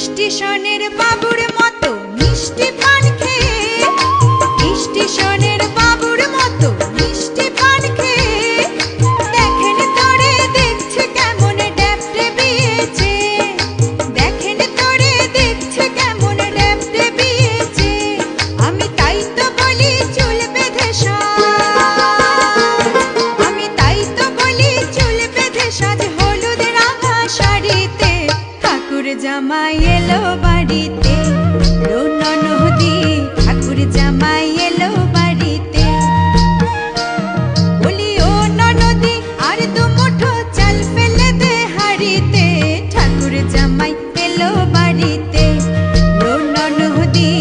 স্টেশনের বাবুর মতো মিষ্টি পান খেয়ে, স্টেশনের বাবুর মতো মিষ্টি পান খেয়ে দেখেন তোরে দেখছে কেমন ড্যাপটে বিয়েছে, দেখেন তোরে দেখছে কেমন ড্যাপটে বিয়েছে। আমি তাই তো বলি চুল বেঁধে সাজ, আমি তাই তো বলি চুল বেঁধে সাজ হলুদ রাঙা শাড়িতে। ঠাকুর জামাই এলো বাড়িতে, ননদি ঠাকুর জামাই এলো বাড়িতে। বলি ও ননদি আর দু মুঠো চাল ফেলে দে হাড়িতে, ঠাকুর জামাই এলো বাড়িতে, ননদি।